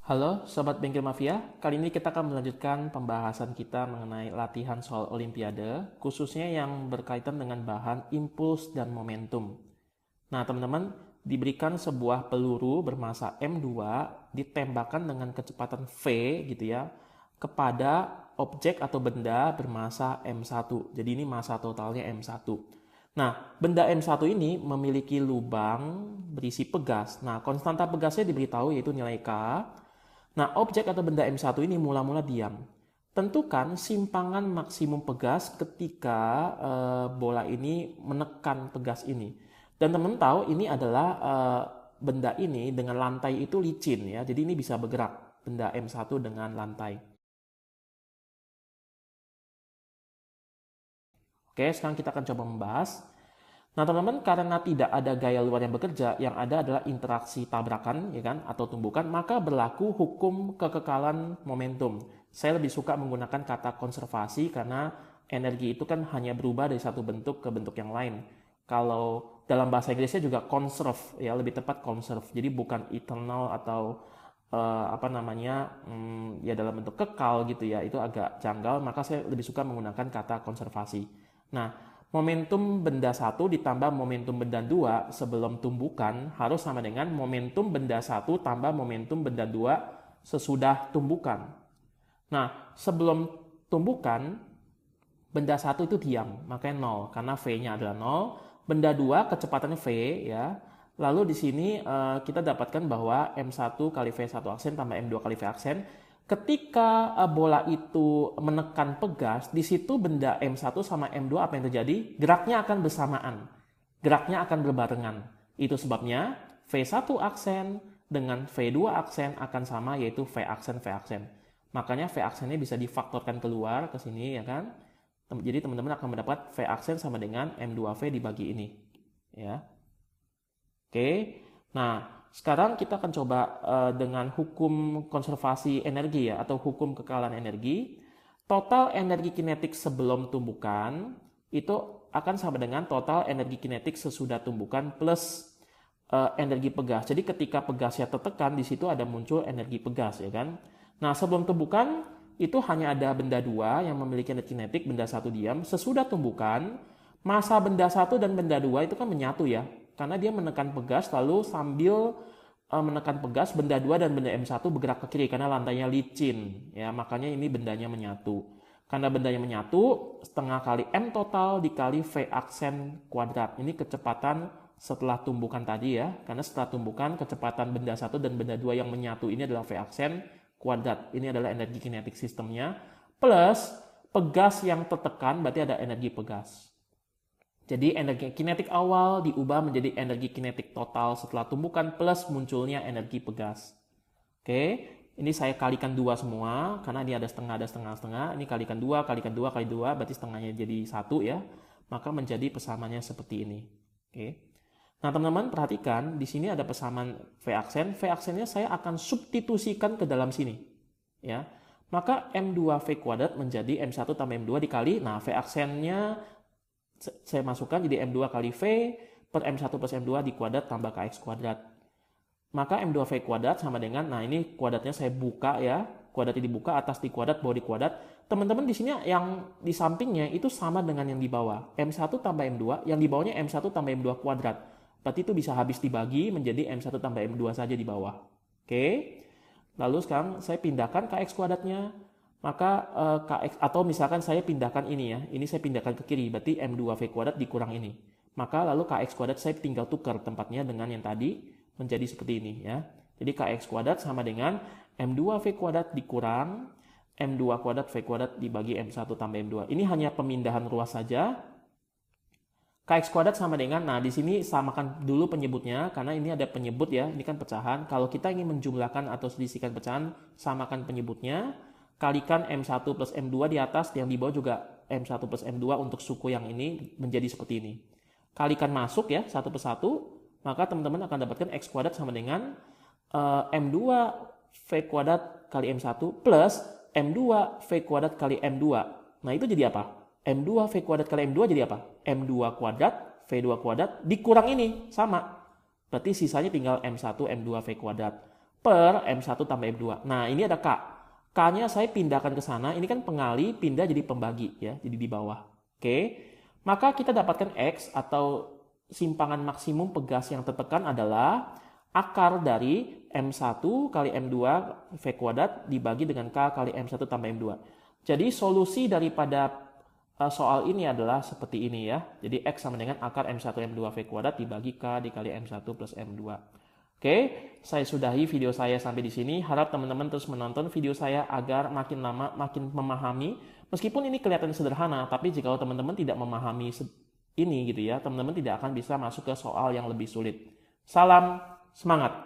Halo Sobat Bengkel Mafia, kali ini kita akan melanjutkan pembahasan kita mengenai latihan soal Olimpiade, khususnya yang berkaitan dengan bahan impuls dan momentum. Nah teman-teman, diberikan sebuah peluru bermassa M2 ditembakkan dengan kecepatan V gitu ya, kepada objek atau benda bermassa M1. Jadi ini massa totalnya M1. Nah, benda M1 ini memiliki lubang berisi pegas. Nah, konstanta pegasnya diberitahu yaitu nilai K. Nah, objek atau benda M1 ini mula-mula diam. Tentukan simpangan maksimum pegas ketika bola ini menekan pegas ini. Dan teman-teman tahu ini adalah benda ini dengan lantai itu licin ya. Jadi ini bisa bergerak benda M1 dengan lantai. Oke, sekarang kita akan coba membahas. Nah, teman-teman, karena tidak ada gaya luar yang bekerja, yang ada adalah interaksi tabrakan, ya kan, atau tumbukan, maka berlaku hukum kekekalan momentum. Saya lebih suka menggunakan kata konservasi karena energi itu kan hanya berubah dari satu bentuk ke bentuk yang lain. Kalau dalam bahasa Inggrisnya juga conserve, ya lebih tepat conserve. Jadi bukan eternal atau ya dalam bentuk kekal gitu ya. Itu agak janggal, maka saya lebih suka menggunakan kata konservasi. Nah, momentum benda 1 ditambah momentum benda 2 sebelum tumbukan harus sama dengan momentum benda 1 tambah momentum benda 2 sesudah tumbukan. Nah, sebelum tumbukan, benda 1 itu diam, makanya 0, karena V-nya adalah 0. Benda 2 kecepatannya V, ya. Lalu di sini kita dapatkan bahwa M1 kali V1 aksen tambah M2 kali V aksen. Ketika bola itu menekan pegas, di situ benda M1 sama M2 apa yang terjadi? Geraknya akan bersamaan. Geraknya akan berbarengan. Itu sebabnya V1 aksen dengan V2 aksen akan sama, yaitu V aksen, V aksen. Makanya V aksennya bisa difaktorkan keluar ke sini, ya kan? Jadi teman-teman akan mendapat V aksen sama dengan M2V dibagi ini. Ya. Oke. Nah, sekarang kita akan coba dengan hukum konservasi energi ya, atau hukum kekekalan energi. Total energi kinetik sebelum tumbukan itu akan sama dengan total energi kinetik sesudah tumbukan plus energi pegas. Jadi ketika pegasnya tertekan, di situ ada muncul energi pegas, ya kan? Nah, sebelum tumbukan itu hanya ada benda 2 yang memiliki energi kinetik, benda 1 diam. Sesudah tumbukan, massa benda 1 dan benda 2 itu kan menyatu ya. Karena dia menekan pegas, lalu sambil menekan pegas, benda 2 dan benda M1 bergerak ke kiri karena lantainya licin. Ya, makanya ini bendanya menyatu. Karena bendanya menyatu, setengah kali M total dikali V aksen kuadrat. Ini kecepatan setelah tumbukan tadi ya. Karena setelah tumbukan, kecepatan benda 1 dan benda 2 yang menyatu ini adalah V aksen kuadrat. Ini adalah energi kinetik sistemnya. Plus pegas yang tertekan berarti ada energi pegas. Jadi energi kinetik awal diubah menjadi energi kinetik total setelah tumbukan plus munculnya energi pegas. Oke, ini saya kalikan 2 semua karena ini ada setengah, ada setengah, setengah. Ini kalikan 2, kalikan 2, kali 2 berarti setengahnya jadi 1 ya. Maka menjadi persamanya seperti ini. Oke. Nah, teman-teman perhatikan di sini ada persamaan V aksen. V aksennya saya akan substitusikan ke dalam sini. Ya. Maka M2V kuadrat menjadi M1 tambah M2 dikali, nah V aksennya saya masukkan jadi M2 kali V per M1 plus M2 di kuadrat tambah KX kuadrat. Maka M2V kuadrat sama dengan, nah ini kuadratnya saya buka ya, kuadratnya dibuka, atas di kuadrat, bawah di kuadrat. Teman-teman di sini yang di sampingnya itu sama dengan yang di bawah. M1 tambah M2, yang di bawahnya M1 tambah M2 kuadrat. Berarti itu bisa habis dibagi menjadi M1 tambah M2 saja di bawah. Oke. Lalu sekarang saya pindahkan KX kuadratnya. Maka KX, atau misalkan saya pindahkan ini ya, ini saya pindahkan ke kiri, berarti M2V kuadrat dikurang ini. Maka lalu KX kuadrat saya tinggal tukar tempatnya dengan yang tadi menjadi seperti ini ya. Jadi KX kuadrat sama dengan M2V kuadrat dikurang M2 kuadrat V kuadrat dibagi M1 tambah M2. Ini hanya pemindahan ruas saja. KX kuadrat sama dengan, nah di sini samakan dulu penyebutnya karena ini ada penyebut ya, ini kan pecahan. Kalau kita ingin menjumlahkan atau selisihkan pecahan, samakan penyebutnya. Kalikan M1 plus M2 di atas, yang di bawah juga M1 plus M2 untuk suku yang ini menjadi seperti ini. Kalikan masuk ya, satu per satu, maka teman-teman akan dapatkan X kuadrat sama dengan M2 V kuadrat kali M1 plus M2 V kuadrat kali M2. Nah itu jadi apa? M2 V kuadrat kali M2 jadi apa? M2 kuadrat V2 kuadrat dikurang ini, sama. Berarti sisanya tinggal M1 M2 V kuadrat. per M1 tambah M2. Nah, ini ada K. K-nya saya pindahkan ke sana. Ini kan pengali, pindah jadi pembagi ya, jadi di bawah. Oke. Maka kita dapatkan X atau simpangan maksimum pegas yang tertekan adalah akar dari M1 kali M2 V kuadrat dibagi dengan K kali M1 tambah M2. Jadi solusi daripada soal ini adalah seperti ini ya. Jadi X sama dengan akar M1 M2 V kuadrat dibagi K dikali M1 plus M2. Oke, saya sudahi video saya sampai di sini. Harap teman-teman terus menonton video saya agar makin lama makin memahami. Meskipun ini kelihatan sederhana, tapi jika teman-teman tidak memahami ini gitu ya, teman-teman tidak akan bisa masuk ke soal yang lebih sulit. Salam semangat!